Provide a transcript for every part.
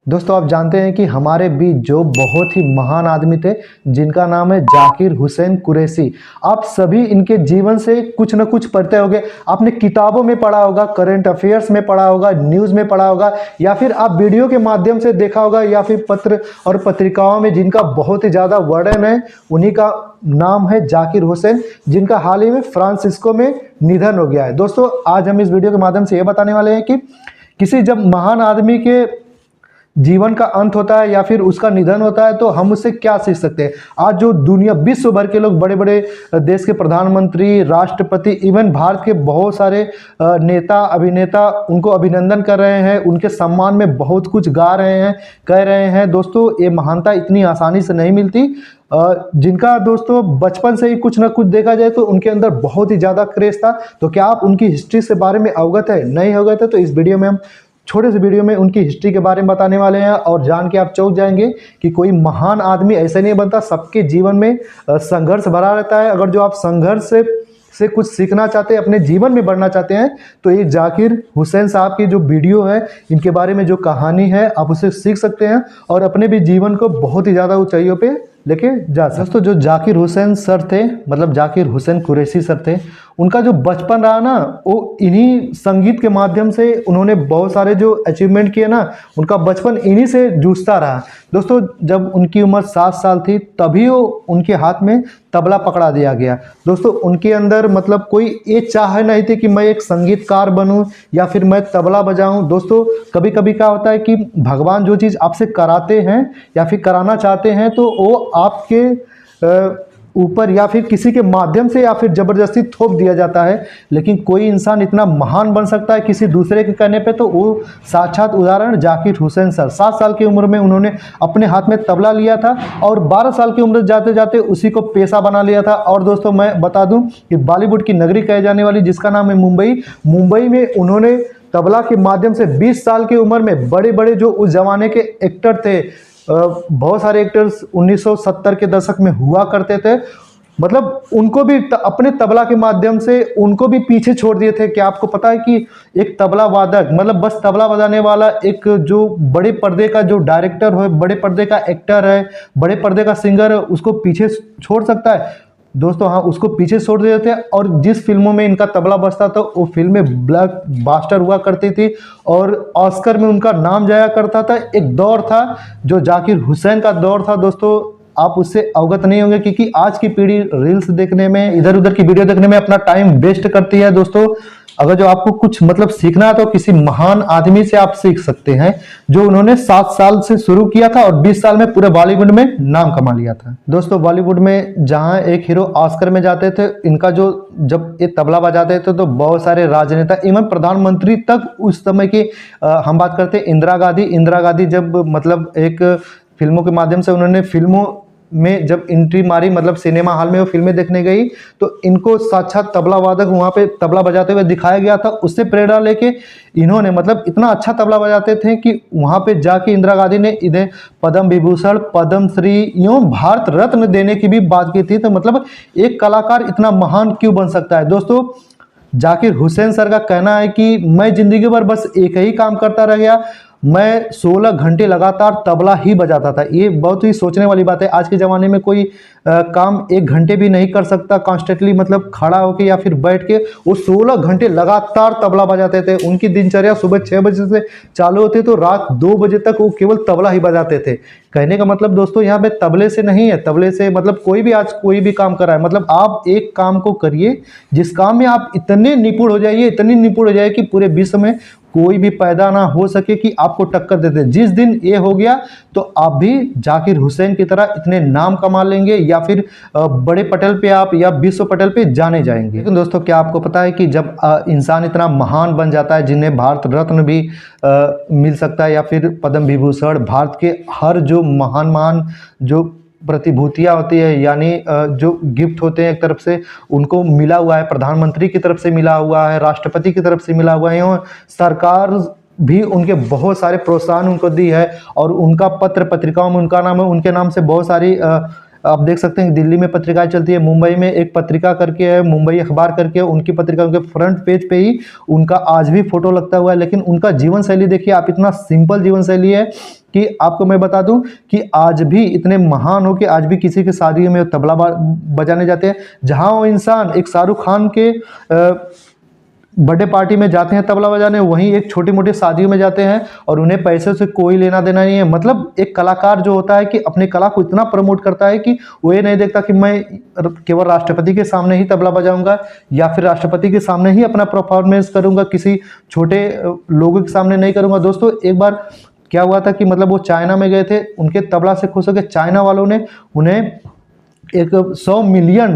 दोस्तों आप जानते हैं कि हमारे बीच जो बहुत ही महान आदमी थे जिनका नाम है जाकिर हुसैन कुरैशी। आप सभी इनके जीवन से कुछ न कुछ पढ़ते होंगे। आपने किताबों में पढ़ा होगा, करंट अफेयर्स में पढ़ा होगा, न्यूज़ में पढ़ा होगा, या फिर आप वीडियो के माध्यम से देखा होगा, या फिर पत्र और पत्रिकाओं में जिनका बहुत ही ज़्यादा वर्णन है। उन्हीं का नाम है जाकिर हुसैन, जिनका हाल ही में फ्रांसिस्को में निधन हो गया है। दोस्तों आज हम इस वीडियो के माध्यम से ये बताने वाले हैं कि किसी जब महान आदमी के जीवन का अंत होता है या फिर उसका निधन होता है तो हम उससे क्या सीख सकते हैं। आज जो दुनिया विश्व भर के लोग, बड़े बड़े देश के प्रधानमंत्री, राष्ट्रपति, इवन भारत के बहुत सारे नेता, अभिनेता उनको अभिनंदन कर रहे हैं, उनके सम्मान में बहुत कुछ गा रहे हैं, कह रहे हैं। दोस्तों ये महानता इतनी आसानी से नहीं मिलती। जिनका दोस्तों बचपन से ही कुछ ना कुछ देखा जाए तो उनके अंदर बहुत ही ज़्यादा क्रेज था। तो क्या आप उनकी हिस्ट्री से बारे में अवगत है? नहीं अवगत है तो इस वीडियो में हम छोटे से वीडियो में उनकी हिस्ट्री के बारे में बताने वाले हैं, और जान के आप चौंक जाएंगे कि कोई महान आदमी ऐसे नहीं बनता। सबके जीवन में संघर्ष भरा रहता है। अगर जो आप संघर्ष से कुछ सीखना चाहते हैं, अपने जीवन में बढ़ना चाहते हैं, तो ये जाकिर हुसैन साहब की जो वीडियो है, इनके बारे में जो कहानी है, आप उसे सीख सकते हैं और अपने भी जीवन को बहुत ही ज़्यादा ऊंचाइयों पे लेके जा सकते। दोस्तों जो जाकिर हुसैन सर थे, मतलब जाकिर हुसैन कुरैशी सर थे, उनका जो बचपन रहा ना, वो इन्हीं संगीत के माध्यम से उन्होंने बहुत सारे जो अचीवमेंट किए ना, उनका बचपन इन्हीं से जूझता रहा। दोस्तों जब उनकी उम्र 7 साल थी तभी वो उनके हाथ में तबला पकड़ा दिया गया। दोस्तों उनके अंदर मतलब कोई ये चाह नहीं थी कि मैं एक संगीतकार बनूं या फिर मैं तबला बजाऊं। दोस्तों कभी कभी क्या होता है कि भगवान जो चीज़ आपसे कराते हैं या फिर कराना चाहते हैं तो वो आपके ऊपर या फिर किसी के माध्यम से या फिर ज़बरदस्ती थोप दिया जाता है। लेकिन कोई इंसान इतना महान बन सकता है किसी दूसरे के कहने पे, तो वो साक्षात उदाहरण जाकिर हुसैन सर। 7 साल की उम्र में उन्होंने अपने हाथ में तबला लिया था और 12 साल की उम्र जाते जाते उसी को पेशा बना लिया था। और दोस्तों मैं बता दूं कि बॉलीवुड की नगरी कहे जाने वाली जिसका नाम है मुंबई में उन्होंने तबला के माध्यम से 20 साल की उम्र में बड़े बड़े जो उस जमाने के एक्टर थे, बहुत सारे एक्टर्स 1970 के दशक में हुआ करते थे, मतलब उनको भी अपने तबला के माध्यम से उनको भी पीछे छोड़ दिए थे। क्या आपको पता है कि एक तबला वादक, मतलब बस तबला बजाने वाला, एक जो बड़े पर्दे का जो डायरेक्टर है, बड़े पर्दे का एक्टर है, बड़े पर्दे का सिंगर है, उसको पीछे छोड़ सकता है? दोस्तों हाँ, उसको पीछे छोड़ देते थे। और जिस फिल्मों में इनका तबला बजता था वो फिल्में ब्लॉकबस्टर हुआ करती थी और ऑस्कर में उनका नाम जाया करता था। एक दौर था जो जाकिर हुसैन का दौर था। दोस्तों आप उससे अवगत नहीं होंगे क्योंकि आज की पीढ़ी रील्स देखने में, इधर उधर की वीडियो देखने में अपना टाइम वेस्ट करती है। दोस्तों अगर जो आपको कुछ मतलब सीखना है तो किसी महान आदमी से आप सीख सकते हैं, जो उन्होंने 7 साल से शुरू किया था और 20 साल में पूरे बॉलीवुड में नाम कमा लिया था। दोस्तों बॉलीवुड में जहां एक हीरो ऑस्कर में जाते थे, इनका जो जब ये तबला बजाते थे तो बहुत सारे राजनेता, इवन प्रधानमंत्री तक उस समय की हम बात करते हैं इंदिरा गांधी जब मतलब एक फिल्मों के माध्यम से उन्होंने फिल्मों में जब एंट्री मारी, मतलब सिनेमा हॉल में वो फिल्में देखने गई, तो इनको साक्षात तबला वादक वहाँ पे तबला बजाते हुए दिखाया गया था। उससे प्रेरणा लेके इन्होंने मतलब इतना अच्छा तबला बजाते थे कि वहाँ पे जाके इंदिरा गांधी ने इन्हें पद्म विभूषण, पद्म श्री एवं भारत रत्न देने की भी बात की थी। तो मतलब एक कलाकार इतना महान क्यों बन सकता है? दोस्तों जाकिर हुसैन सर का कहना है कि मैं जिंदगी भर बस एक ही काम करता रह गया, मैं 16 घंटे लगातार तबला ही बजाता था। ये बहुत ही सोचने वाली बात है। आज के ज़माने में कोई काम 1 घंटे भी नहीं कर सकता कॉन्स्टेंटली, मतलब खड़ा होके या फिर बैठ के। वो 16 घंटे लगातार तबला बजाते थे। उनकी दिनचर्या सुबह 6 बजे से चालू होती तो रात 2 बजे तक वो केवल तबला ही बजाते थे। कहने का मतलब दोस्तों यहाँ पे तबले से नहीं है, तबले से मतलब कोई भी आज कोई भी काम कर रहा है, मतलब आप एक काम को करिए जिस काम में आप इतने निपुण हो जाइए, इतनी निपुण हो जाए कि पूरे विश्व में कोई भी पैदा ना हो सके कि आपको टक्कर दे दे। जिस दिन ये हो गया तो आप भी जाकिर हुसैन की तरह इतने नाम कमा लेंगे या फिर बड़े पटल पे आप या विश्व पटल पे जाने जाएंगे। लेकिन दोस्तों क्या आपको पता है कि जब इंसान इतना महान बन जाता है, जिन्हें भारत रत्न भी मिल सकता है या फिर पद्म विभूषण, भारत के हर जो महान जो प्रतिभूतियाँ होती है, यानी जो गिफ्ट होते हैं एक तरफ से उनको मिला हुआ है, प्रधानमंत्री की तरफ से मिला हुआ है, राष्ट्रपति की तरफ से मिला हुआ है, और सरकार भी उनके बहुत सारे प्रोत्साहन उनको दी है। और उनका पत्र पत्रिकाओं में उनका नाम है, उनके नाम से बहुत सारी आप देख सकते हैं दिल्ली में पत्रिकाएं चलती है, मुंबई में एक पत्रिका करके है, मुंबई अखबार करके, उनकी पत्रिका के फ्रंट पेज पे ही उनका आज भी फोटो लगता हुआ है। लेकिन उनका जीवन शैली देखिए आप, इतना सिंपल जीवन शैली है कि आपको मैं बता दूं कि आज भी इतने महान हो कि आज भी किसी के शादी में तबला बजाने जाते हैं। जहां वो इंसान एक शाहरुख खान के बर्थडे पार्टी में जाते हैं तबला बजाने, वहीं एक छोटी मोटी शादियों में जाते हैं और उन्हें पैसे से कोई लेना देना नहीं है। मतलब एक कलाकार जो होता है कि अपनी कला को इतना प्रमोट करता है कि वो ये नहीं देखता कि मैं केवल राष्ट्रपति के सामने ही तबला बजाऊंगा या फिर राष्ट्रपति के सामने ही अपना परफॉर्मेंस करूंगा, किसी छोटे लोगों के सामने नहीं करूंगा। दोस्तों एक बार क्या हुआ था कि मतलब वो चाइना में गए थे, उनके तबला से खुश होकर चाइना वालों ने उन्हें एक $100 मिलियन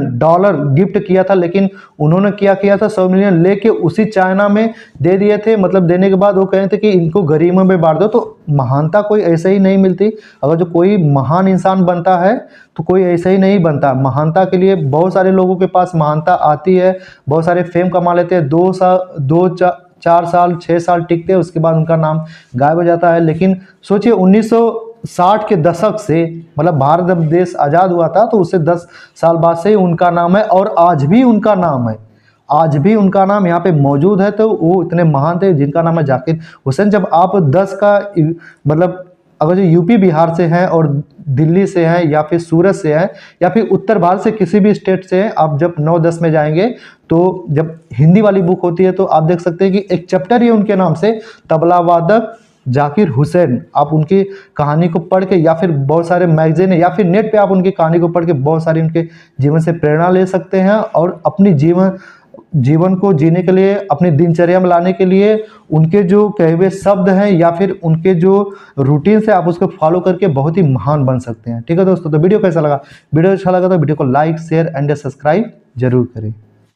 गिफ्ट किया था, लेकिन उन्होंने क्या किया था, 100 मिलियन लेके उसी चाइना में दे दिए थे। मतलब देने के बाद वो कहे थे कि इनको गरीबों में बांट दो। तो महानता कोई ऐसे ही नहीं मिलती। अगर जो कोई महान इंसान बनता है तो कोई ऐसे ही नहीं बनता। महानता के लिए बहुत सारे लोगों के पास महानता आती है, बहुत सारे फेम कमा लेते हैं, 4 साल 6 साल टिकते हैं, उसके बाद उनका नाम गायब हो जाता है। लेकिन सोचिए 1960 के दशक से, मतलब भारत जब देश आज़ाद हुआ था तो उससे 10 साल बाद से उनका नाम है और आज भी उनका नाम है, आज भी उनका नाम यहाँ पे मौजूद है। तो वो इतने महान थे जिनका नाम है जाकिर हुसैन। जब आप 10 का मतलब अगर जो यूपी बिहार से हैं और दिल्ली से हैं या फिर सूरत से हैं या फिर उत्तर भारत से किसी भी स्टेट से हैं, आप जब 9-10 में जाएंगे तो जब हिंदी वाली बुक होती है तो आप देख सकते हैं कि एक चैप्टर ही उनके नाम से, तबला वादक जाकिर हुसैन। आप उनकी कहानी को पढ़ के या फिर बहुत सारे मैगजीन है या फिर नेट पे आप उनकी कहानी को पढ़ के बहुत सारी उनके जीवन से प्रेरणा ले सकते हैं और अपनी जीवन को जीने के लिए, अपनी दिनचर्या में लाने के लिए उनके जो कहे हुए शब्द हैं या फिर उनके जो रूटीन है आप उसको फॉलो करके बहुत ही महान बन सकते हैं। ठीक है दोस्तों, तो वीडियो कैसा लगा? वीडियो अच्छा लगा तो वीडियो को लाइक शेयर एंड सब्सक्राइब जरूर करें।